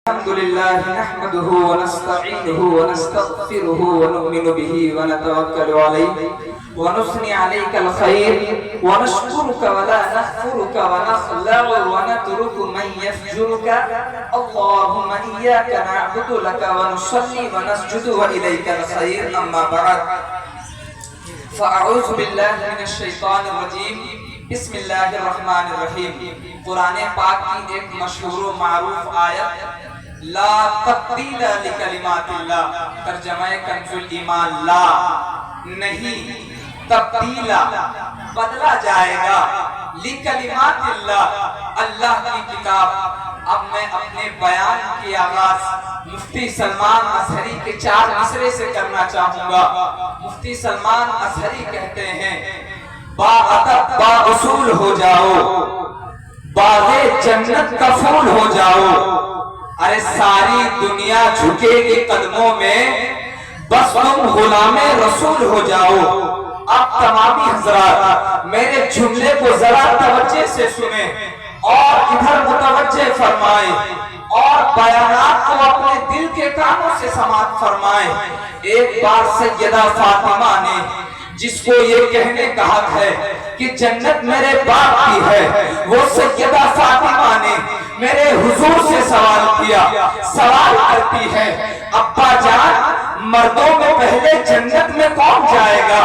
الحمد لله نحمده ونستعينه ونستغفره ونؤمن به ونتوكل عليه ونثني عليك الخير ونشكرك ولا نكفرك ونخلع ونترك من يفجرك اللهم إياك نعبد لك ونصلي ونسجد وإليك الخير أما بعد فأعوذ بالله من الشيطان الرجيم بسم اللہ الرحمن الرحیم۔ قرآن پاک کی ایک مشہور و معروف آیت لا تبدیل لکلمات اللہ، ترجمہ کنز الایمان لا نہیں تبدیل بدلا جائے گا لکلمات اللہ، اللہ کی کتاب۔ اب میں اپنے بیان کی آغاز مفتی سلمان اظہری کے 4 مصرے سے کرنا چاہوں گا۔ مفتی سلمان اظہری کہتے ہیں با ادب با اصول ہو جاؤ، باغ جنت کا پھول ہو جاؤ، ارے ساری دنیا جھکے گی قدموں میں، بس تم غلام رسول ہو جاؤ۔ اب تمامی حضرات میرے جملے کو ذرا توجہ سے سنیں اور ادھر متوجہ فرمائیں اور بیانات کو اپنے دل کے کانوں سے سماعت فرمائیں۔ ایک بار سیدہ فاطمہ نے، جس کو یہ کہنے کا حق ہے کہ جنت میرے باپ کی ہے، وہ سیدہ فاطمہ نے میرے حضور سے سوال کیا، سوال کرتی ہے ابا جان مردوں میں پہلے جنت میں کون جائے گا؟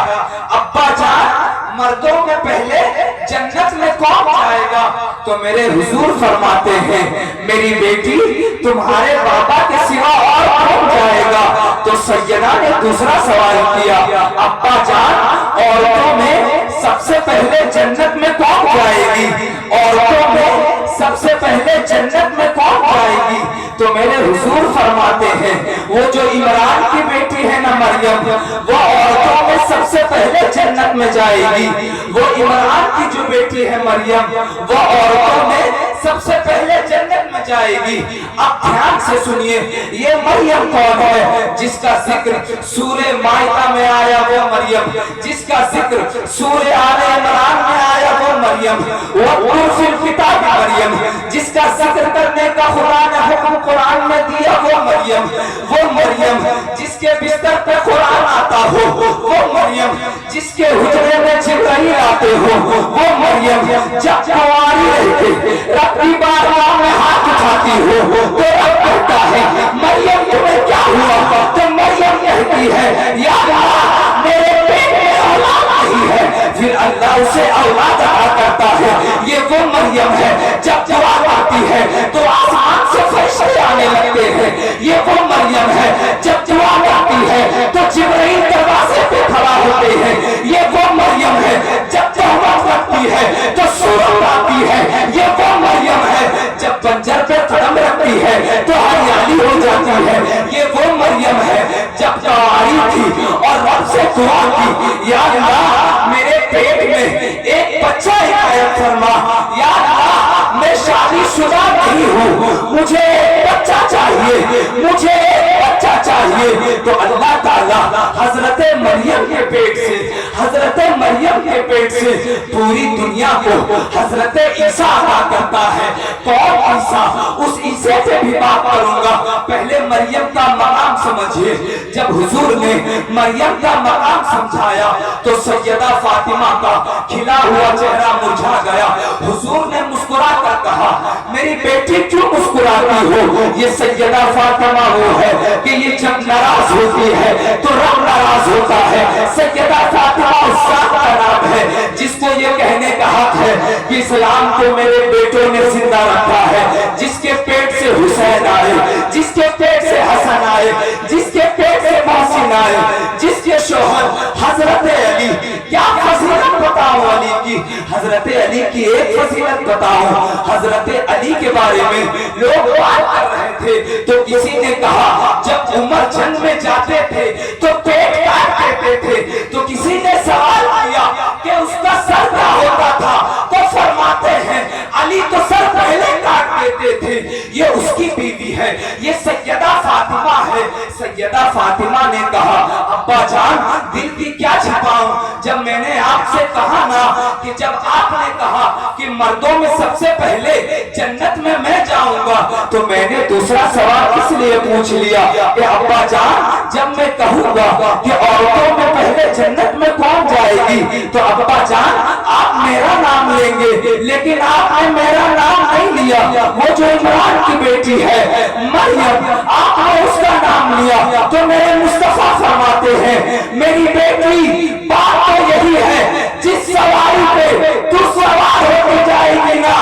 ابا جان مردوں میں پہلے جنت میں کون جائے گا؟ تو میرے حضور فرماتے ہیں میری بیٹی تمہارے بابا کے سوا اور کون جائے گا؟ تو سیدہ نے دوسرا سوال کیا ابا جان عورتوں میں سب سے پہلے جنت میں کون جائے گی؟ عورتوں میں سب سے پہلے جنت میں کون جائے گی؟ تو میرے حضور فرماتے ہیں وہ جو عمران کی بیٹی ہے نا مریم، وہ عورتوں میں سب سے پہلے جنت میں جائے گی۔ وہ عمران کی جو بیٹی ہے مریم، وہ عورتوں میں سب سے پہلے جنت میں جائے گی۔ اب دھیان سے سنیے یہ مریم کون ہے جس کا ذکر سورہ مائدہ میں آیا وہ مریم، جس کا ذکر سورہ آل عمران میں آیا وہ مریم، وہ فی الکتاب مریم، جس کا ذکر کرنے کا خدا نے حکم قرآن میں دیا وہ مریم، وہ مریم جس کے بستر پہ قرآن آتا ہو، وہ مریم جس کے حجرے میں جبرائیل آتے ہو، وہ مریم جب کنواری رہتے رب کی بارگاہ میں ہاتھ اٹھاتی ہو تو رب کہتا ہے مریم تمہیں کیا ہوا؟ تو مریم کہتی ہے یا اللہ میرے پیٹ میں اولاد نہیں ہے، پھر اللہ اسے اولاد عطا کرتا ہے۔ یہ وہ مریم ہے جب دعا کرتی ہے تو آسمان سے فرشتے آنے لگتے ہیں۔ یہ وہ مریم ہے جب دعا کرتی ہے تو جبرائیل دروازے پہ کھڑا ہوتے ہیں۔ یہ وہ مریم ہے جب تہمت رکھتی ہے تو سورت آتی ہے۔ یہ وہ مریم ہے جب بنجر پہ قدم رکھتی ہے تو ہریالی ہو جاتی ہے۔ یہ وہ مریم ہے جب کنواری تھی اور رب سے دعا کی یا اللہ میرے پیٹ میں ایک بچہ عنایت فرما، یا اللہ میں شادی شدہ نہیں ہوں، مجھے ایک بچہ چاہیے، مجھے ایک بچہ چاہیے۔ تو اللہ تعالیٰ حضرت مریم کے پیٹ سے، حضرت مریم کے پیٹ سے پوری دنیا کو حضرت عیسیٰ عطا کرتا ہے۔ کون عیسیٰ؟ اس عیسیٰ سے بھی بات کروں گا، پہلے مریم کا مقام سمجھیے۔ جب حضور نے مریم کا مقام سمجھایا تو سیدہ فاطمہ کا کھلا ہوا چہرہ مرجھا گیا۔ حضور نے مسکرا کر کہا میری بیٹی کیوں مسکراتی ہو؟ یہ سیدہ فاطمہ وہ ہے کہ یہ جب ناراض ہوتی ہے تو رب ناراض ہوتا ہے۔ سیدہ فاطمہ اس ذات کا نام ہے جس کو یہ کہنے کا حق ہے کہ اسلام کو میرے بیٹوں نے زندہ رکھا ہے۔ جس کے پیٹ سے حسین آئے، جس کے پیٹ سے حسن آئے، جس کے پیٹ سے محسن آئے، جس کے شوہر حضرت علی، کیا فضیلت بتاؤں علی کی؟ حضرت علی کی ایک فضیلت بتاؤں۔ حضرت علی کے بارے میں لوگ بات کر رہے تھے تو کسی نے کہا جب عمر جنگ میں جاتے تھے تو پیٹ کاٹ دیتے تھے، تو کسی نے سوال کیا کہ اس کا سر کیا ہوتا تھا؟ تو فرماتے ہیں علی تو سر پہلے کاٹ دیتے تھے، یہ اس کی بیوی بیوی ہے, یہ سیدہ فاطمہ ہے. سیدہ فاطمہ نے کہا ابا جان دل کی کیا چھپاؤں, جب میں نے آپ سے کہا نا کہ جب آپ نے کہا کہ مردوں میں سب سے پہلے جنت میں جاؤں گا, تو میں نے دوسرا سوال اس لیے پوچھ لیا کہ ابا جان جب میں کہوں گا کہ عورتوں میں پہلے جنت میں کون جائے گی, تو ابا جان آپ میرا نام لیں گے, لیکن آپ نے میرا نام نہیں لیا. وہ جو عمران کی بیٹی ہے مریم, آپ نے اس کا نام لیا. تو میرے مصطفیٰ فرماتے ہیں میری بیٹی بات تو یہی ہے, جس سواری پہ تو سوار ہو کے جائے گی نا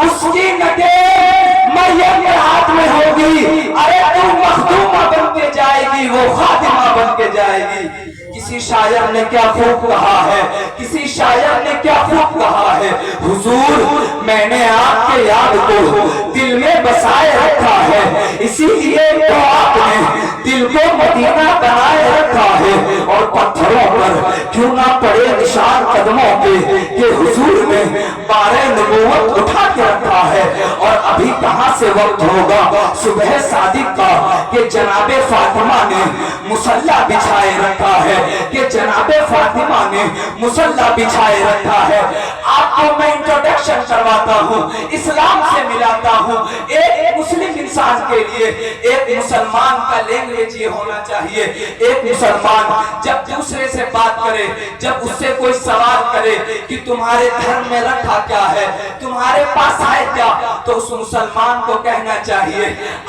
اس کی نگین مریم کے ہاتھ میں ہوگی. ارے تو مخدومہ بن کے جائے گی, وہ خادمہ بن کے جائے گی. کسی شاعر نے کیا خوب کہا ہے, کسی شاعر نے کیا خوب کہا ہے, حضور میں نے آپ کے یاد کو دل میں بسائے رکھا ہے, اسی لیے تو آپ نے دل کو مدینہ بنائے رکھا ہے. اور پتھروں پر کیوں نہ پڑے نشان قدموں کے کہ حضور نے بارے نبوت اٹھا کے رکھا ہے. اور ابھی کہاں سے وقت ہوگا صبح صادق کا کہ جناب فاطمہ نے مصلی بچھائے رکھا ہے, کہ جناب فاطمہ نے مصلی بچھائے رکھا ہے. آپ کو میں انٹروڈکشن کرواتا ہوں, اسلام سے ملاتا ہوں. ایک مسلم انسان کے لیے ایک مسلمان کا لینگویج یہ ہونا چاہیے. ایک مسلمان جب دوسرے سے بات کرے, جب اس سے کوئی سوال کرے کہ تمہارے گھر میں رکھا کیا ہے, تمہارے پاس ہے کیا, تو اس مسلمان کو کہنا چاہیے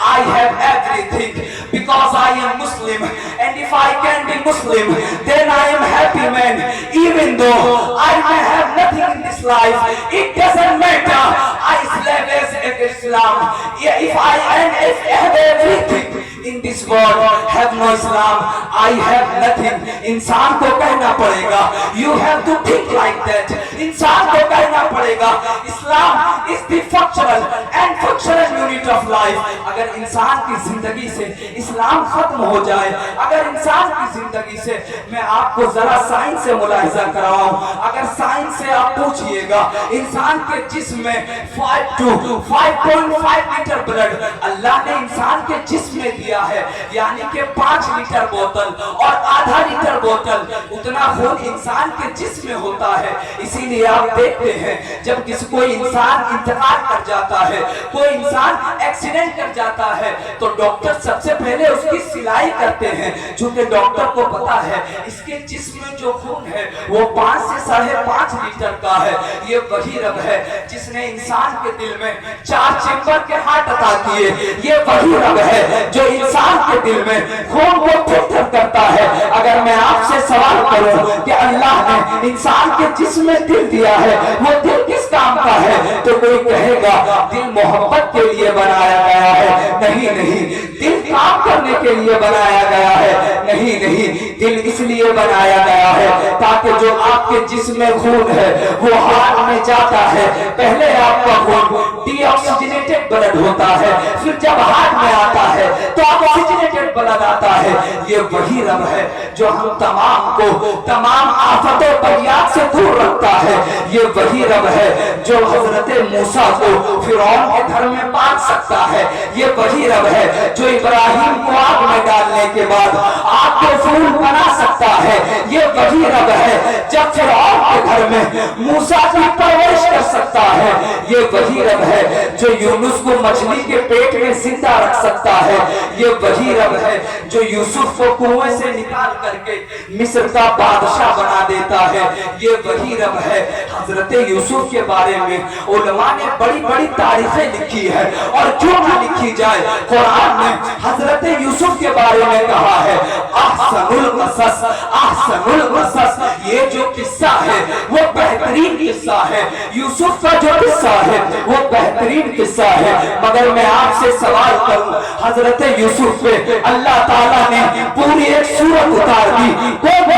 I have everything because I am Muslim, and if I can be Muslim then I am happy man. Even though I may have nothing in this life, it doesn't matter. I live as Islam. If I have everything in this world, have no Islam, I have nothing. انسان کو کہنا پڑے گا you have to think like that. انسان کو کہنا پڑے گا اسلام is the functional and functional unit of life. اگر انسان کی زندگی سے اسلام ختم ہو جائے, اگر انسان کی زندگی سے, میں آپ کو ذرا سائنس سے ملاحظہ کراؤں, اگر سائنس سے آپ پوچھئے گا انسان کے جسم میں 5 to 5.5 لیٹر بلڈ اللہ نے انسان کے جسم میں دیا ہے, یعنی کہ 5 لیٹر بوتل اور آدھا لیٹر بوتل اتنا خون انسان کے جسم میں ہوتا ہے. اسی لیے آپ دیکھتے ہیں جب کوئی انسان انتقال کر جاتا ہے, کوئی انسان ایکسیڈنٹ کر جاتا ہے, تو ڈاکٹر سب سے پہلے اس کی سلائی کرتے ہیں, چونکہ ڈاکٹر کو پتا ہے اس کے جسم میں جو خون ہے وہ 5 سے 5.5 لیٹر کا ہے. یہ وہی رب ہے جس نے انسان کے دل میں 4 چیمبر کے ہارٹ عطا کیے. یہ وہی رب ہے جو انسان کے دل میں خون کو فلٹر کرتا ہے. اگر میں آپ سے سوال کروں کہ اللہ نے انسان کے جسم میں دل دیا ہے, وہ دل کس کام کا ہے, تو کوئی کہے گا دل محبت کے لیے بنایا گیا ہے. نہیں, دل کام کرنے کے لیے بنایا گیا ہے. نہیں, دل اس لیے بنایا گیا ہے تاکہ جو آپ کے جسم میں خون ہے وہ ہارٹ میں جاتا ہے. پہلے آپ کا خون ڈی آکسیجنیٹڈ بلڈ ہوتا ہے, پھر جب ہارٹ میں آتا ہے تو آکسیجنیٹڈ بلڈ آتا ہے. یہ وہی رب ہے جو ہم تمام کو تمام آفت و بلیات سے دور رکھتا ہے. یہ وہی رب ہے جو حضرت موسیٰ کو فرعون کے گھر میں باندھ سکتا ہے. یہ وہی رب ہے جو ابراہیم کو آگ میں ڈالنے کے بعد آگ کو پھول بنا سکتا ہے. یہ وہی رب ہے جب فرعون کے گھر میں موسیٰ کی پرورش کر سکتا ہے. یہ وہی رب ہے جو یونس کو مچھلی کے پیٹ میں زندہ رکھ سکتا ہے. یہ وہی رب ہے جو یوسف کو کنویں سے نکال کر کے مصر کا بادشاہ بنا دیتا ہے. یہ وہی رب ہے. حضرت یوسف کے بارے میں علماء نے بڑی بڑی تاریخیں لکھی ہے, اور کیوں نہ لکھی جائے, قرآن نے حضرت یوسف کے بارے میں کہا ہے احسن القصص, احسن القصص. یہ جو قصہ ہے وہ بہترین قصہ ہے. یوسف کا جو قصہ ہے وہ بہترین قصہ ہے. مگر میں آپ سے سوال کروں, حضرت یوسف پہ اللہ تعالیٰ نے پوری ایک سورت اتار دی.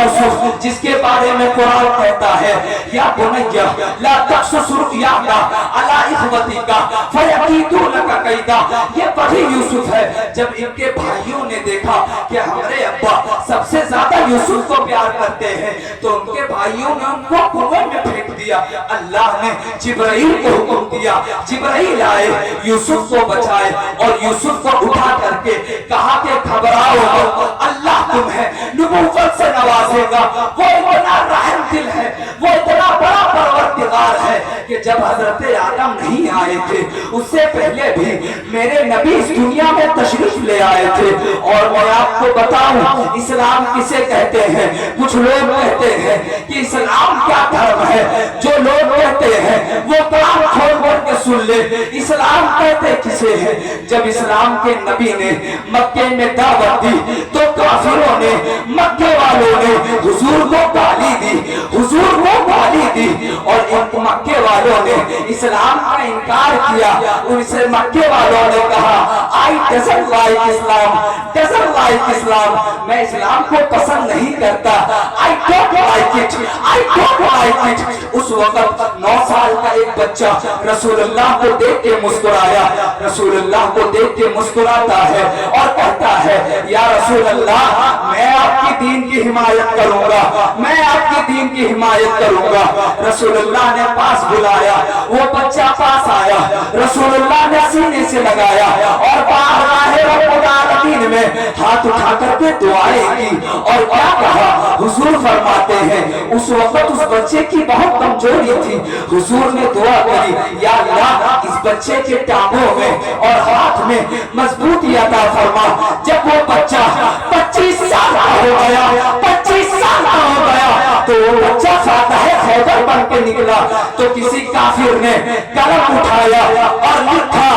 यूसुफ जिसके बारे में कुरान कहता है या बुनैया ला तक़सुस रुय्याका अला इख्वतिका फयकीदू लका कैदा। ये वही यूसुफ है जब इनके भाइयों ने देखा कि हमारे अब्बा सबसे ज्यादा यूसुफ को प्यार करते हैं तो उनके भाइयों ने उनको कुएं में फेंक दिया। अल्लाह ने जिब्राइल को हुक्म दिया, जिब्राइल आए, यूसुफ को बचाए और यूसुफ को उठा करके कहा कि घबराओ, अल्लाह तुम्हें नबूवत से नवाजेगा। वो इतना रहम दिल है, वो इतना बड़ा परवरदिगार है कि जब हजरत आदम नहीं आए थे उससे पहले भी मेरे नबी इस दुनिया में तशरीफ ले आए थे। और मैं आपको बताऊं इस्लाम किसे कहते हैं। कुछ लोग कहते हैं कि इस्लाम क्या धर्म है, जो लोग कहते हैं वो कान खोल के सुन ले। इस्लाम कहते किसे है? जब इस्लाम के नबी ने मक्के में दावत दी तो काफिरों ने, मक्के वालों ने हुजूर को गाली दी, हुजूर को गाली दी और इन मक्के वालों ने इस्लाम का इनकार किया। उनसे मक्के वालों ने कहा I doesn't like Islam, doesn't like Islam, मैं इस्लाम को पसंद नहीं करता, I don't like it, I don't like it. उस वक्त 9 साल का एक बच्चा रसूलुल्लाह को देख के मुस्कुराया, रसूलुल्लाह को देख के मुस्कुराता है और कहता है या रसूलुल्लाह मैं आपकी दीन की हिमायत करूंगा, मैं आपकी दीन की हिमायत करूंगा। रसूलुल्लाह ने पास बुलाया, वो बच्चा पास आया, रसूलुल्लाह ने सीने से लगाया और बारगाहे रब्बुल आलमीन में हाथ उठा करके दुआएं की और क्या कहा? हुजूर फरमाते हैं उस वक्त उस बच्चे की बहुत कमजोरी थी। हुजूर ने दुआ करी या अल्लाह इस बच्चे के टांगों में और हाथ में मजबूती अता फरमा। जब वो बच्चा 25 साल का हो गया, 25 साल का हो गया तो वो बच्चा फातह खैबर बन के निकला तो किसी काफिर ने कलम उठाया और लिखा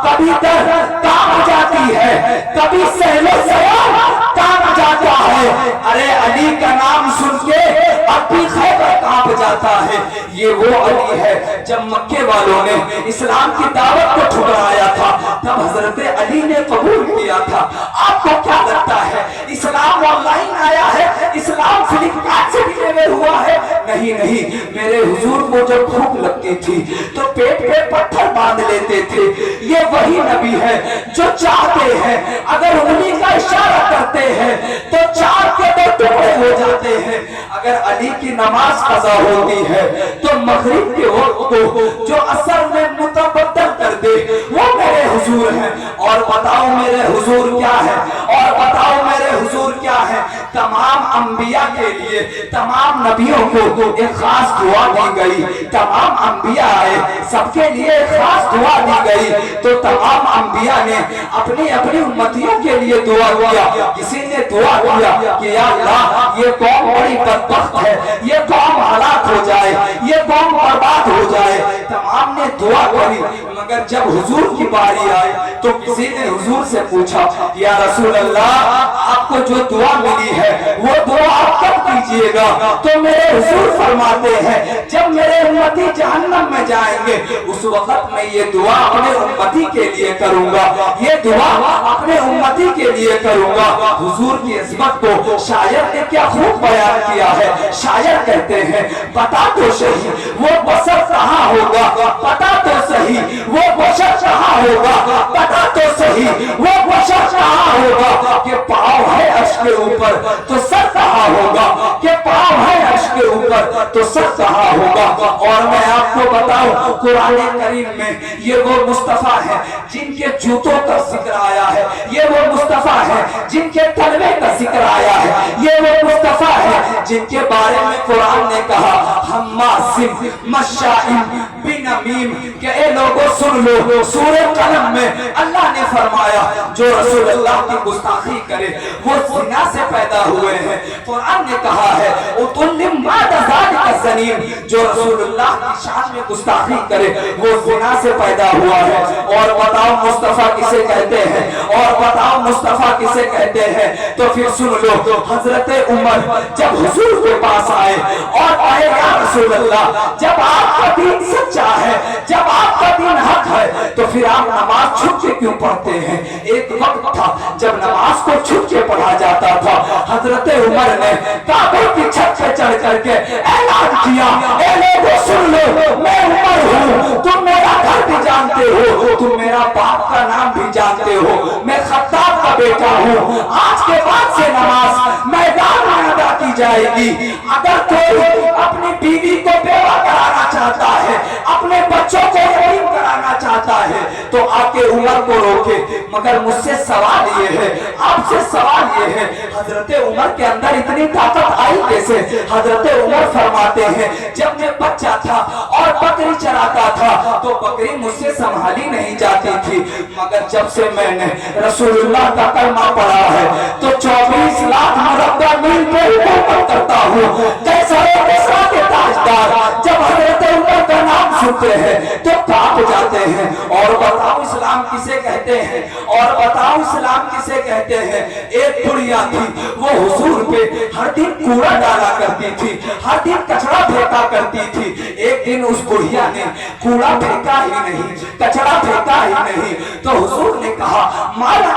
कभी दर कांप जाती है, कभी सहलो सयाम कांप जाता है। अरे अली का नाम सुन के अब भी खैबर कांप जाता है। ये वो अली है जब मक्के वालों ने इस्लाम की दावत को ठुकराया था तब हजरत अली ने कबूल किया था। आपको क्या लगता है इस्लाम ऑनलाइन आया है, इस्लाम फ्लिपकार्ट से डिलीवर हुआ है? नहीं नहीं, मेरे हुजूर को जब भूख लगती थी तो पेट पे पत्थर बांध लेते थे। ये वही नबी है जो चाहते हैं अगर उंगली का इशारा करते हैं तो 4 के 2 टुकड़े हो जाते हैं। अगर अली की नमाज कज़ा होती है तो मगरिब के वक्त को जो असर में मुतबद्दल कर दे वो मेरे हुजूर हैं। और बताओ मेरे हुजूर क्या है, और बताओ मेरे हुजूर क्या है? तमाम अंबिया के लिए, तमाम नबियों को एक खास दुआ दी गई। तमाम अंबिया आए, सबके लिए एक खास दुआ दी गई। तो तमाम अंबिया ने अपनी अपनी उम्मतियों के लिए दुआ किया। किसी ने दुआ किया कि या अल्लाह ये कौम बड़ी बदबख्त है, ये कौम हलाक हो जाए, ये कौम बर्बाद हो जाए। तमाम ने दुआ करी मगर जब हुजूर की बारी आई तो किसी ने हुजूर से पूछा या रसूल अल्लाह आपको जो दुआ मिली है वो दुआ आप कब कीजिएगा? तो मेरे हुजूर फरमाते हैं जब मेरे उम्मती जहन्नम में जाएंगे उस वक्त मैं ये दुआ अपने उम्मती के लिए करूंगा, ये दुआ अपने उम्मती के लिए करूंगा। हुजूर की इज्जत को शायर ने क्या खूब बयान किया है। शायर कहते हैं बता तो सही वो बसर कहाँ होगा, बता तो सही वो बशर कहाँ होगा, बता तो सही वो बशर कहाँ होगा। कि पाँव है अर्श के ऊपर तो सर कहाँ होगा, कि पाँव है अर्श के ऊपर तो सर कहाँ होगा। और मैं आपको बताऊं कुरान करीम में ये वो मुस्तफा है जिनके जूतों का जिक्र आया है, ये वो मुस्तफा है जिनके तलवे का जिक्र आया है, ये वो मुस्तफा है जिनके बारे में कुरान ने कहा हम्मासिम मशाइम बिनमीम। कि ए लोगों सुन लो, सूरह कलम में अल्लाह ने फरमाया जो रसूलुल्लाह की गुस्ताखी करे वो जिना से पैदा हुए हैं। कुरान ने कहा है उतुल्लिम बाद ज़ालिका ज़नीम, जो रसूलुल्लाह की शान में गुस्ताखी करे वो जिना से पैदा हुआ है। और बताओ मुस्तफा किसे कहते हैं, और बताओ बताओ मुस्तफा किसे कहते हैं? तो फिर सुन लो, हजरत उमर जब हुजूर के पास आए और कहे या रसूल अल्लाह, जब आपका दीन सच्चा है, जब आपका दीन हक है, तो फिर आप नमाज छुप के क्यों पढ़ते हैं? एक वक्त था जब नमाज को छुप के पढ़ा जाता था। हजरत उमर ने काबे की छत पे चढ़ करके ऐलान किया, ए लोगों सुन लो, मैं उमर हूँ, तुम मेरा घर भी जानते हो, तुम मेरा बाप का नाम भी जानते हो, मैं खत्ताब का बेटा हूँ। आज के बाद से नमाज मैदान में अदा की जाएगी। अगर कोई अपनी बीवी को बेवा कराना चाहता है, अपने बच्चों को यतीम कराना चाहता है, तो आके उमर को रोके। मगर मुझसे सवाल ये है, आपसे सवाल ये है, हजरत उमर के अंदर इतनी ताकत आई कैसे? हजरत उमर फरमाते हैं, जब मैं बच्चा था और बकरी चराता था तो बकरी मुझसे संभाली नहीं जाती थी, मगर जब से मैंने रसूलुल्लाह का कलमा पढ़ा है तो 24 लाख मुरब्बा मील पे हुकूमत करता हूँ। कैसा के ताजदार जब हजरत उमर का नाम सुनते हैं तो कांप जाते हैं। और बताओ इस्लाम किसे कहते हैं? और बताओ इस्लाम किसे कहते हैं? एक बुढ़िया थी, वो हुजूर पे हर दिन कूड़ा डाला करती थी, हर दिन कचरा फेंका करती थी। एक दिन उस बुढ़िया ने कूड़ा फेंका ही नहीं, कचरा फेंका ही नहीं, तो हुजूर ने कहा माला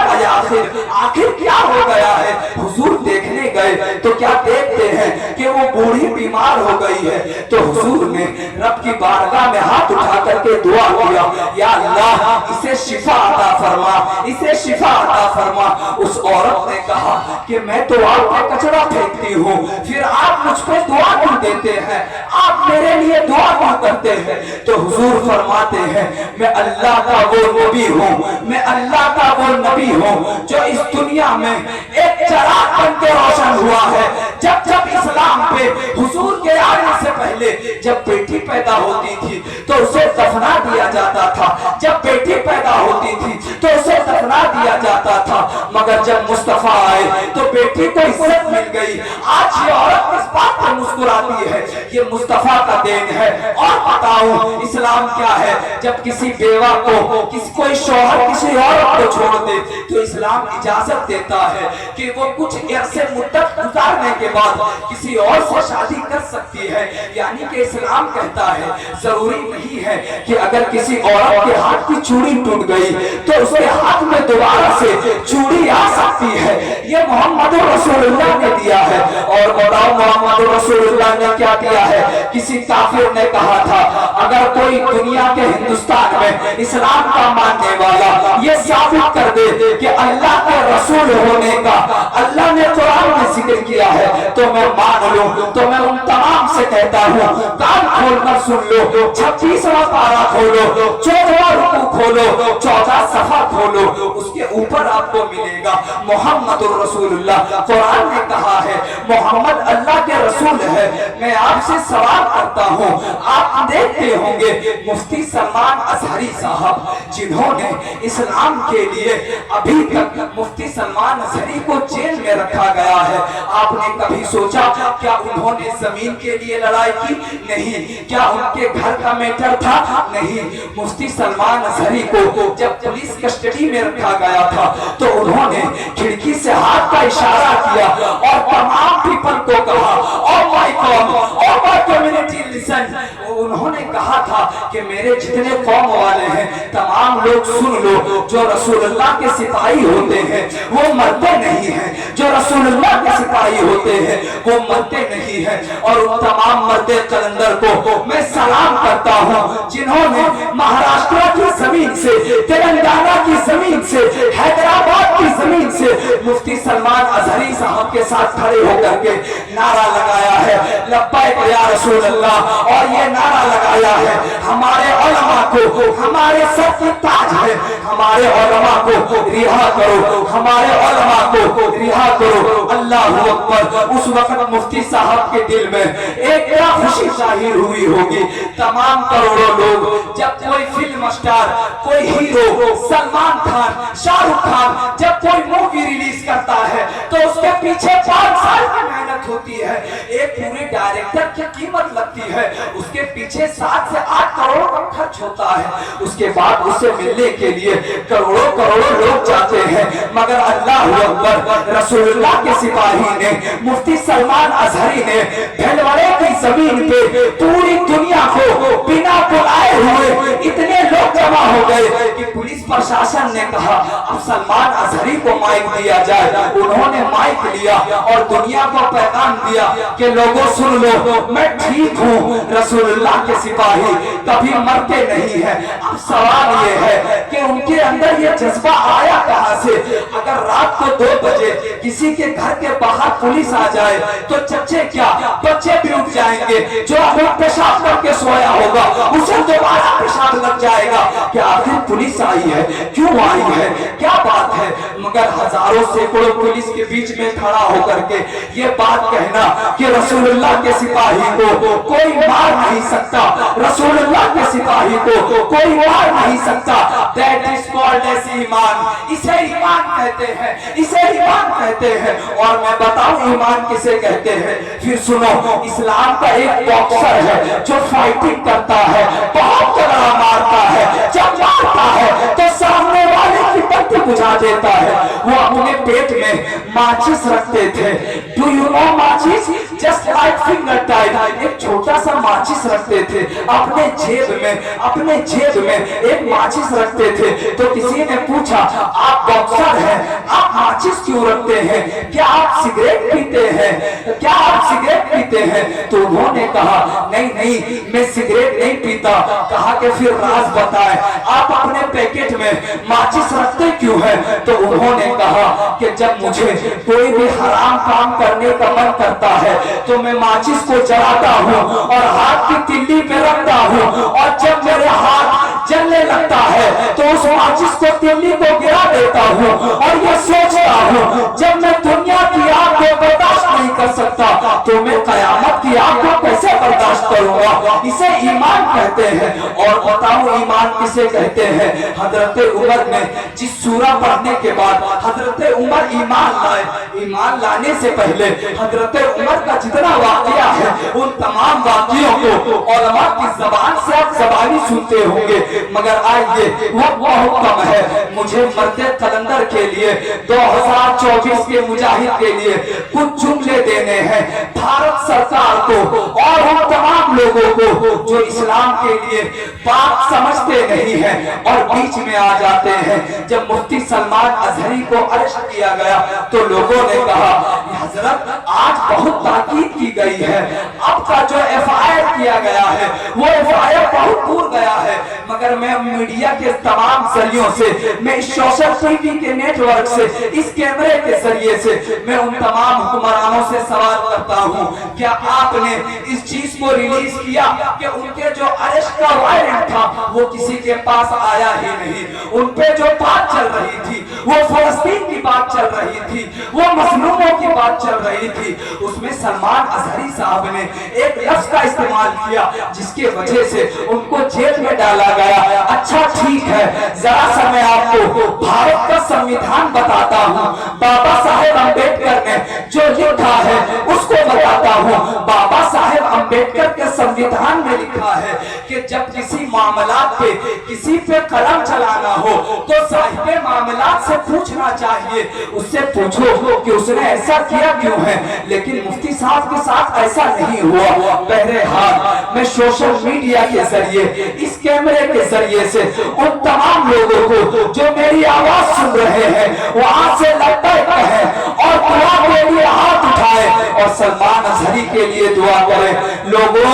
आखिर क्या हो गया है? हुजूर देखने गए तो क्या देखते हैं कि वो बूढ़ी बीमार हो गई है। तो हुजूर ने रब की बारगाह में हाथ उठा करके दुआ किया, या अल्लाह इसे शिफा अता फरमा, इसे शिफा अता फरमा। उस औरत ने कहा कि मैं तो आप पे कचरा फेंकती हूँ, फिर आप मुझ पे दुआ क्यों देते हैं? आप मेरे लिए दुआ क्यों करते हैं? तो हुजूर फरमाते हैं, मैं अल्लाह का वो नबी हूँ, मैं अल्लाह का वो नबी हूँ जो इस दुनिया में एक चिराग बन के रोशन हुआ है। जब जब इस्लाम पे हुजूर के आने से पहले जब बेटी पैदा होती थी तो उसे दफना दिया जाता था, जब बेटी पैदा होती थी तो उसे दफना दिया जाता था, मगर जब मुस्तफा आए तो बेटी को इज्जत मिल गई। आज ये औरत इस बात पर मुस्कुराती है, ये मुस्तफा का देन है। और बताऊं इस्लाम क्या है? जब किसी बेवा को कोई शौहर किसी औरत को छोड़ दे तो इस्लाम इजाजत देता है कि वो कुछ अरसे मुद्दत गुजारने के बाद किसी और से शादी कर सकती है। यानी कि इस्लाम कहता है जरूरी नहीं है कि अगर किसी औरत के हाथ की चूड़ी टूट गई तो उसके हाथ में दोबारा से चूड़ी आ सकती है। ये मोहम्मद रसूलुल्लाह ने दिया है। और बताओ मोहम्मद रसूलुल्लाह ने क्या दिया है? किसी काफिर ने कहा था अगर कोई दुनिया के हिंदुस्तान में इस्लाम का मानने वाला ये साबित कर दे कि अल्लाह के रसूल होने का अल्लाह ने कुरान में जिक्र किया है तो मैं मान लूं। तो मैं उन तमाम से कहता हूँ कान खोलकर सुन लो, 26वां पारा खोलो, 14वां रुकू खोलो, 14 सफा खोलो, उसके ऊपर आपको मिलेगा मोहम्मद रसूलुल्लाह। कुरान ने कहा है मोहम्मद अल्लाह के रसूल है। मैं आपसे सवाल करता हूँ, आप देखते होंगे मुफ्ती सलमान अजहरी साहब जिन्होंने इस्लाम के लिए अभी तक मुफ्ती सलमान अजहरी को जेल में रखा गया है। आपने कभी सोचा क्या उन्होंने जमीन के लिए लड़ाई की? नहीं। क्या उनके घर का मैटर था? नहीं। मुफ्ती सलमान अजहरी को जब पुलिस कस्टडी में रखा गया था तो उन्होंने खिड़की से हाथ का इशारा किया और तमाम पीपल को कहा ओ माय कौम, ओ माय कम्युनिटी लिसन। उन्होंने कहा था कि मेरे जितने कौम वाले हैं तमाम लोग सुन लो, जो रसूलुल्लाह के सिपाही होते हैं वो मरते नहीं हैं, जो रसूलुल्लाह के सिपाही होते हैं वो मरते नहीं हैं। और उन तमाम मर्दे कलंदर को मैं सलाम करता हूँ जिन्होंने महाराष्ट्र की जमीन से, तेलंगाना की जमीन से, हैदराबाद की जमीन से मुफ्ती सलमान अजहरी साहब के साथ खड़े होकर के नारा लगाया है लब्बैक या रसूल अल्लाह। और ये नारा लगाया है हमारे उलमा को, हमारे सर की ताज है, हमारे उलमा को रिहा करो, हमारे उलमा को रिहा करो। अल्लाहु अकबर। उस वक्त मुफ्ती साहब के दिल में एक क्या खुशी जाहिर हुई होगी। तमाम करोड़ों लोग, जब कोई फिल्म स्टार, कोई हीरो, सलमान खान, शाहरुख खान जब कोई मूवी रिलीज करता है तो उसके पीछे 5 साल की मेहनत मेहनत होती है, एक पूरे डायरेक्टर की कीमत लगती है, उसके पीछे 7 से 8 करोड़ का खर्च होता है, उसके बाद उसे मिलने के लिए करोड़ों करोड़ों लोग जाते हैं, मगर अल्लाह अकबर रसूलुल्लाह के सिपाही ने, मुफ्ती सलमान अजहरी ने भेलवाड़े की जमीन पे पूरी दुनिया को बिना बुलाए हुए इतने लोग जमा हो गए कि पुलिस प्रशासन ने कहा अब सलमान अजहरी को माइक दिया जाए। उन्होंने माइक लिया और दुनिया को पैगाम दिया कि लोगों सुन लो, मैं ठीक हूँ, रसूलुल्लाह के सिपाही कभी मरते नहीं है। अब सवाल ये है कि उनके अंदर ये जज्बा आया कहाँ से? अगर रात को 2 बजे किसी के घर के बाहर पुलिस आ जाए तो चच्चे क्या बच्चे भी उठ जाएंगे, जो अभी पेशाब करके सोया होगा उसे दोबारा पेशाब लग जाएगा कि आखिर पुलिस आई है, क्यों आई है, क्या बात है? मगर हजारों सैकड़ों पुलिस के बीच में खड़ा होकर के ये बात कहना कि रसूलुल्लाह के सिपाही को कोई मार नहीं सकता, रसूलुल्लाह के सिपाही को कोई मार नहीं सकता, दैट इज कॉल्ड एज ईमान। इसे ईमान कहते हैं, इसे ईमान कहते हैं। और मैं बताऊं ईमान किसे कहते हैं? फिर सुनो, इस्लाम का एक बॉक्सर है जो फाइटिंग करता है, बहुत तगड़ा मारता है, जब मारता है तो सामने वाले की बत्ती बुझा देता है। वो अपने पेट में माचिस रखते थे, डू यू नो माचिस, जस्ट लाइक फिंगर टाइप, एक छोटा सा माचिस रखते थे अपने जेब में, अपने जेब में एक माचिस रखते थे। तो किसी ने पूछा आप बॉक्सर हैं, आप माचिस क्यों रखते हैं, क्या आप सिगरेट पीते हैं, क्या आप सिगरेट पीते हैं? तो उन्होंने कहा नहीं नहीं, मैं सिगरेट नहीं पीता। कहा कि फिर राज बताएं, आप अपने पैकेट में माचिस रखते क्यों हैं? तो उन्होंने कहा कि जब मुझे कोई भी हराम काम करने का मन करता है तो मैं माचिस को जलाता हूँ और हाथ की तिल्ली पे रखता हूँ, और जब मेरे हाथ जलने लगता है तो उस माचिस को तिल्ली को गिरा देता हूँ और ये सोचता हूँ जब मैं दुनिया की आग को बर्दाश्त नहीं कर सकता तो मैं कयामत की आग को कैसे बर्दाश्त करूंगा? इसे ईमान कहते हैं। और बताओ ईमान किसे कहते हैं? हजरत उमर ने जिस सूरा पढ़ने के बाद हजरत उमर ईमान लाए, ईमान लाने से पहले हजरत उमर का जितना वाकया है उन तमाम वाकयों को उलमा की जबान से आप ज़बानी सुनते होंगे, मगर आइए वो बहुत कम है। मुझे मर्दे कलंदर के लिए 2024 के मुजाहिद के लिए कुछ जुमले देने हैं भारत सरकार को और उन तमाम लोगों को जो इस्लाम के लिए बात समझते नहीं है और बीच में आ जाते हैं। जब मुफ्ती सलमान अजहरी को अरेस्ट किया गया तो लोगों ने कहा हजरत आज बहुत ताकीद की गई है, अब का जो FIR किया गया है वो FIR बहुत दूर गया है, मगर मैं मीडिया के तमाम जरियों से, मैं इस सोशल टीवी के नेटवर्क से, इस कैमरे के जरिए से मैं उन तमाम हुक्मरानों से सवाल करता हूँ, क्या आपने इस चीज को रिलीज किया कि उनके जो अरेस्ट का वारंट था वो किसी के पास आया ही नहीं? उन पे जो बात चल रही थी वो फलस्तीन की बात चल रही थी, वो मजलूमों की बात चल रही थी, उसमें सलमान अजहरी साहब ने एक लफ्ज का इस्तेमाल किया जिसके वजह से उनको जेल में डाला गया। अच्छा ठीक है, जरा सा मैं आपको भारत का संविधान बताता हूँ, बाबा साहेब अम्बेडकर ने जो लिखा है उसको बताता हूँ। बाबा साहेब अम्बेडकर के संविधान में लिखा है कि जब किसी मामलात पे किसी पे कलम चलाना हो तो साहिबे मामलात से पूछना चाहिए, उससे पूछो कि उसने ऐसा किया क्यों है। लेकिन मुफ्ती साहब के साथ ऐसा नहीं हुआ। बहरहाल मैं सोशल मीडिया के जरिए, इस कैमरे के जरिए से उन तमाम लोगों को जो मेरी आवाज सुन रहे हैं वहां से लबैक कहें और दुआ के लिए हाथ उठाए और सलमान अजहरी के लिए दुआ करें। लोगों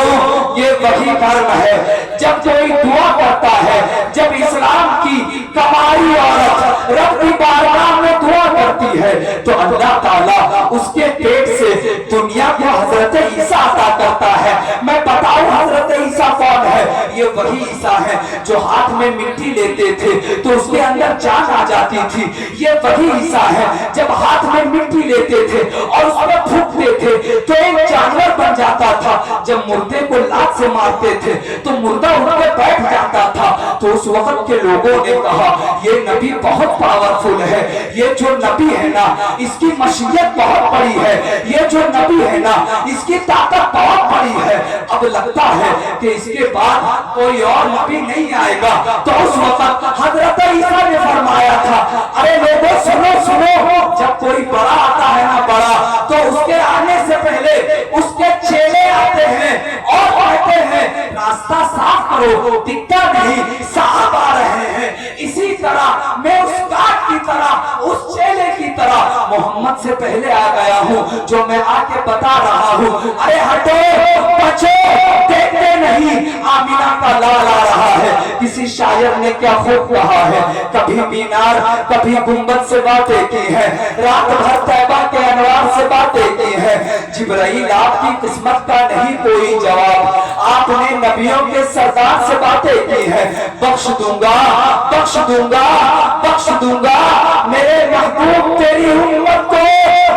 ये वही कर्म है जब कोई दुआ करता है, जब इस्लाम की कमाई औरत रब की बारगाह में दुआ करती है तो अल्लाह ताला उसके पेट से दुनिया को हजरत ईसा अता करता है। मैं बताऊं हजरत ईसा कौन है? ये वही ईसा है जो जो हाथ में मिट्टी लेते थे तो उसके अंदर जान आ जाती थी। ये वही ईसा है, जब हाथ में मिट्टी लेते थे और उसमें फूंकते थे तो एक जानवर बन जाता था। जब मुर्दे को लात से मारते थे तो मुर्दा उठ के बैठ जाता था। तो उस वक्त के लोगों ने कहा ये नबी बहुत पावरफुल है, ये जो नबी है ना इसकी मशीयत बहुत बड़ी है, ये जो नबी है ना इसकी ताकत बहुत बड़ी है। अब लगता है कि इसके बाद कोई और नबी नहीं आएगा। तो उस वक्त हजरत ईसा ने फरमाया था, अरे लोगों सुनो सुनो, जब कोई बड़ा आता है ना बड़ा, तो उसके आने से पहले उसके चेले आते हैं और कहते हैं रास्ता साफ करो, दिखता नहीं, साहब आ रहे हैं। इसी तरह मैं उस काट की तरह, उस चेले की तरह मोहम्मद से पहले आ गया हूँ, जो मैं आके बता रहा हूँ। अरे हटो, बचो, देखते नहीं आमिना का लाल आ रहा है। किसी शायर ने क्या खूब कहा है, कभी मीनार कभी गुंबद से बातें की है, रात भर तैबा के अनवार से बातें की है। जिब्राइल आपकी किस्मत का नहीं कोई जवाब, आपने नबियों के सरदार से बातें की है। बख्श दूंगा, बख्श दूंगा, बख्श दूंगा मेरे महबूब तेरी उम्मत को,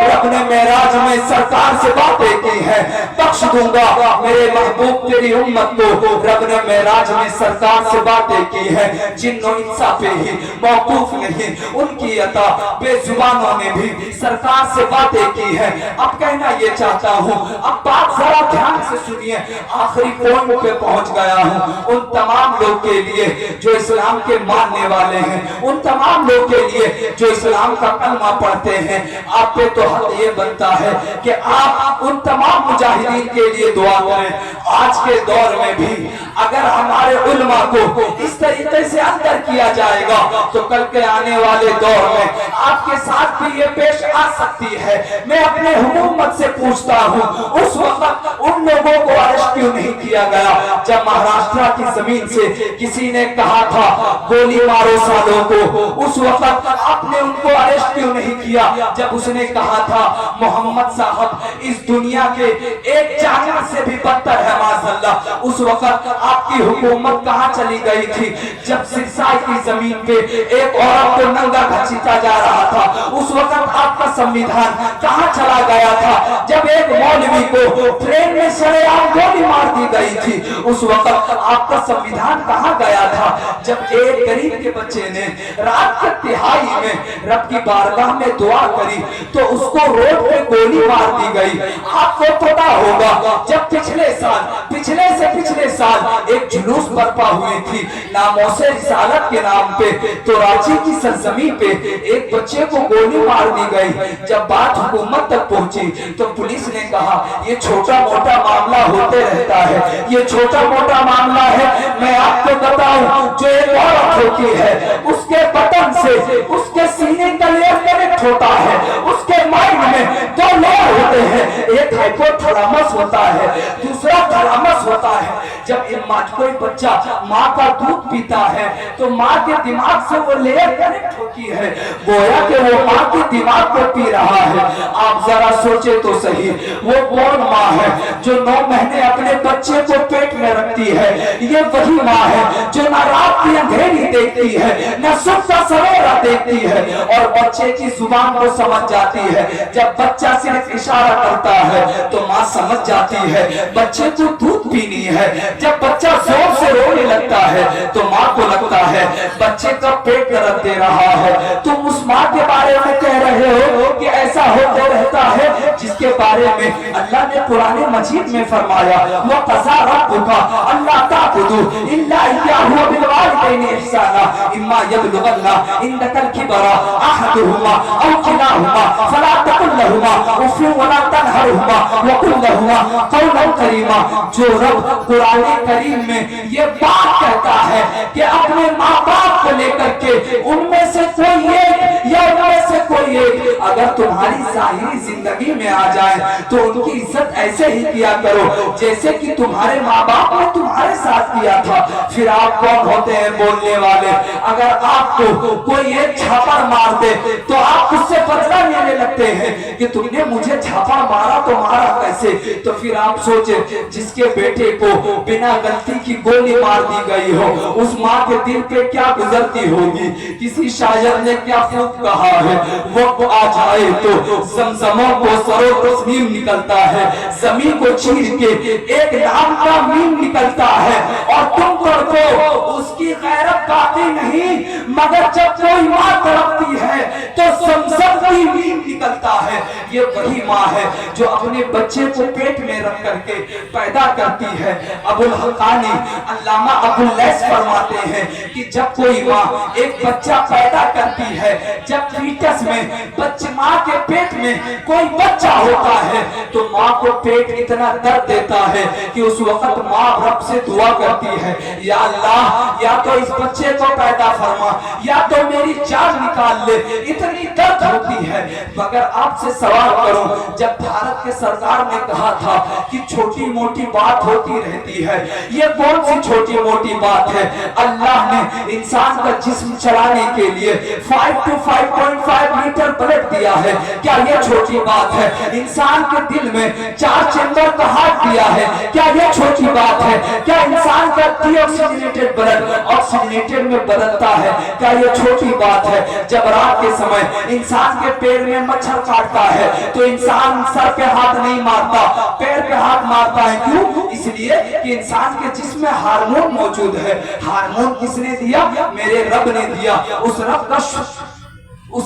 रब ने मेराज में सरकार से बातें की है। बख्श दूंगा मेरे महबूब तेरी उम्मत को, रब ने मेराज में सरकार से बातें की है। जिन्नो इंसा पे ही मौकूफ नहीं, उनकी अता बेजुबानों ने भी सरकार से बातें की है। अब कहना ये चाहता हूँ, अब बात जरा ध्यान से सुनिए, आखिरी पॉइंट पे पहुंच गया हूँ। उन तमाम लोग के लिए जो इस्लाम के मानने वाले हैं, उन तमाम लोग के लिए जो इस्लाम का कलमा पढ़ते हैं, आप पे तो हक ये बनता है कि आप उन तमाम मुजाहिदीन के लिए दुआ करें। आज के दौर में भी अगर हमारे उलमा को इस तरीके से अंदर किया जाएगा तो कल के आने वाले दौर में आपके साथ भी ये पेश आ सकती है। मैं अपने हुकूमत से पूछता हूँ, उस वक्त उन लोगों को अरेस्ट क्यों नहीं किया गया जब महाराष्ट्र की जमीन से किसी ने कहा था गोली मारो सालों को? उस वक्त आपने उनको अरेस्ट क्यों नहीं किया जब उसने कहा था मोहम्मद साहब इस दुनिया के एक जानवर से भी बदतर है माज़अल्लाह? उस वक्त आपकी हुकूमत कहाँ चली गई थी जब सिरसाई की जमीन पे एक औरत को नंगा घसीटा जा रहा था? उस वक्त आपका संविधान कहाँ चला गया था जब एक मौलवी को ट्रेन में सरेआम गोली मार दी गई थी? उस वक्त आपका संविधान कहाँ गया था जब एक गरीब के बच्चे ने रात के तिहाई में रब की बारगाह में दुआ करी तो उसको रोड पे गोली मार दी गई? आपको पता होगा जब पिछले साल एक जुलूस बर्पा हुई थी नामोसे रिसालत के नाम पे, तो रांची की सरजमी पे एक बच्चे को गोली मार दी गई। जब बात हुकूमत तक पहुंची तो पुलिस ने कहा ये छोटा मोटा मामला होते रहता है, ये छोटा मोटा मामला है। मैं आपको बताऊं, जो एक औरत होती है उसके बटन से उसके सीने का लेयर कनेक्ट होता है, उसके माइंड में दो लेयर होते हैं, एक हाइपोथैलेमस होता है, दूसरा थैलेमस होता है। जब कोई बच्चा माँ का दूध पीता है तो माँ के दिमाग से वो लेयर कनेक्ट होती है, गोया कि वो माँ के दिमाग को पी रहा है। आप जरा सोचे तो सही, वो कौन माँ है जो 9 महीने अपने बच्चे को पेट में रखती है? ये वही माँ है जो ना रात की अंधेरी देखती है न सुबह का सवेरा देखती है और बच्चे की जुबान को समझ जाती है। जब बच्चा सिर्फ इशारा करता है तो माँ समझ जाती है बच्चे को दूध पीनी है। जब बच्चा जोर से रोने लगता है तो माँ को लगता है बच्चे का पेट दर्द दे रहा है। तुम उस माँ के बारे में कह रहे हो कि ऐसा होता रहता है जिसके बारे में अल्लाह ने कुरान मजीद में फरमाया वो कज़ा रब्बुका अल्ला ताबुदू इल्ला इय्याहु व बिल वालिदैनि इहसाना इम्मा यबलुगन्ना इंदकल किबरा अहदुहुमा औ किलाहुमा फला तकुल लहुमा उफ़्फ़िन व ला तनहरहुमा व कुल लहुमा क़ौलन करीमा। जो रब कुरान करीम में ये बात कहता है कि अपने माँ बाप को लेकर के उनमें से कोई एक या उनमें से कोई एक अगर तुम्हारी जाहिरी जिंदगी में आ जाए तो उनकी इज्जत ऐसे ही किया करो जैसे कि तुम्हारे माँ बाप ने तुम्हारे साथ किया था। फिर आप कौन होते हैं बोलने वाले? अगर आपको कोई एक छापर मार दे तो आप उससे बदला लेने लगते कहते हैं कि तुमने मुझे झापड़ मारा तो मारा कैसे? तो फिर आप सोचे, जिसके बेटे को बिना गलती की गोली मार दी गई हो, उस माँ के दिल पे क्या गुजरती होगी। किसी शायर ने क्या खूब कहा है, वक्त आ जाए तो ज़मज़मों को सरो तस्नीम निकलता है, ज़मीन को चीर के एक नाम का मीम निकलता है, और तुम तड़पो उसकी गैरत बाकी नहीं, मगर जब कोई माँ तड़पती है तो ज़मज़म की मीम निकलता है। ये वही माँ है जो अपने बच्चे को पेट में रख करके पैदा करती है। अबुल हक़ानी अल्लामा अबुल लैस फरमाते हैं कि जब कोई माँ एक बच्चा पैदा करती है, जब फीटस में बच्चे माँ के पेट में कोई बच्चा होता है, तो माँ को पेट इतना दर्द देता है कि उस वक्त माँ रब से दुआ करती है, या अल्लाह या तो इस बच्चे को पैदा फरमा या तो मेरी जान निकाल ले, इतनी दर्द होती है। मगर आपसे सवाल करूं, जब भारत के सरकार ने कहा था कि छोटी मोटी बात होती रहती है, ये कौन सी छोटी मोटी बात है? अल्लाह ने इंसान का जिस्म चलाने के लिए 5 to 5.5 लीटर ब्लड दिया है, क्या ये छोटी बात है? इंसान के दिल में 4 चेंबर का हार्ट दिया है, क्या ये छोटी बात है? क्या इंसान का डीऑक्सीजनेटेड ब्लड ऑक्सीजनेटेड में बदलता है, क्या ये छोटी बात है? जब रात के समय इंसान के पैर में मच्छर काटता है तो इंसान सर पे हाथ नहीं मारता, पैर पे हाथ मारता है। क्यों? इसलिए कि इंसान के जिस्म में हार्मोन मौजूद है। हार्मोन किसने दिया? मेरे रब ने दिया। उस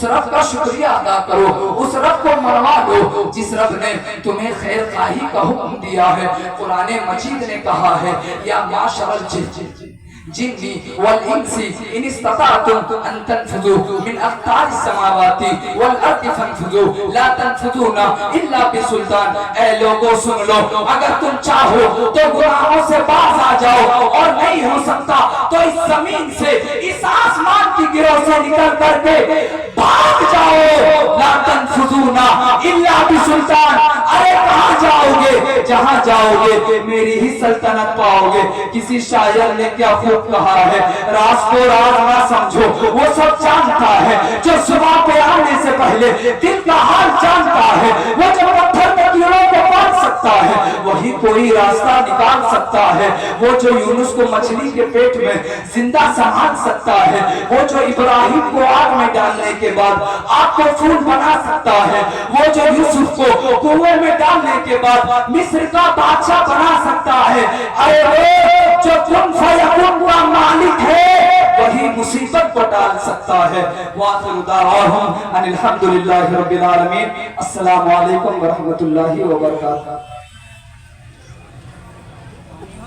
रब का शुक्रिया अदा करो, उस रब को मनवा लो जिस रब ने तुम्हें खैर खाही का हुक्म दिया है। कुरान मजीद ने कहा है, या माशरल जिन्नी वल इंसी इन इस्तताअतुम अन तनफुज़ू मिन अक़तारिस समावाति वल अर्दि फनफुज़ू ला तनफुज़ूना इल्ला बिसुल्तान। ऐ लोगों सुन लो, अगर तुम चाहो तो गुनाहों से बाज आ जाओ, और नहीं हो सकता तो इस जमीन से, इस आसमान की गिरोह से निकल करके भाग जाओ। ला तनफुज़ूना इल्ला बिसुल्तान। अरे कहाँ जाओगे? जहाँ जाओगे मेरी ही सल्तनत पाओगे। किसी शायर ने क्या कहा है, राज को राज ना समझो, वो सब जानता है जो सुबह पे आने से पहले दिल का हाल जानता है। वो जो पत्थर के कीड़ों को मार सकता है, वही कोई रास्ता निकाल सकता है। वो जो यूनुस को मछली के पेट में जिंदा संभाल सकता है, वो जो इब्राहिम को आग में डालने के बाद आग को फूल बना सकता है, वो जो यूसुफ को कुएं में डालने के बाद मिस्र का बादशाह बना सकता है। अरे वो जो कुन फयकुन का मालिक है, वही मुसीबत को डाल सकता है। वाखिरु दाअवाहुम अनिल हम्दुलिल्लाहि रब्बिल आलमीन। अस्सलामु अलैकुम व रहमतुल्लाहि व बरकातहू।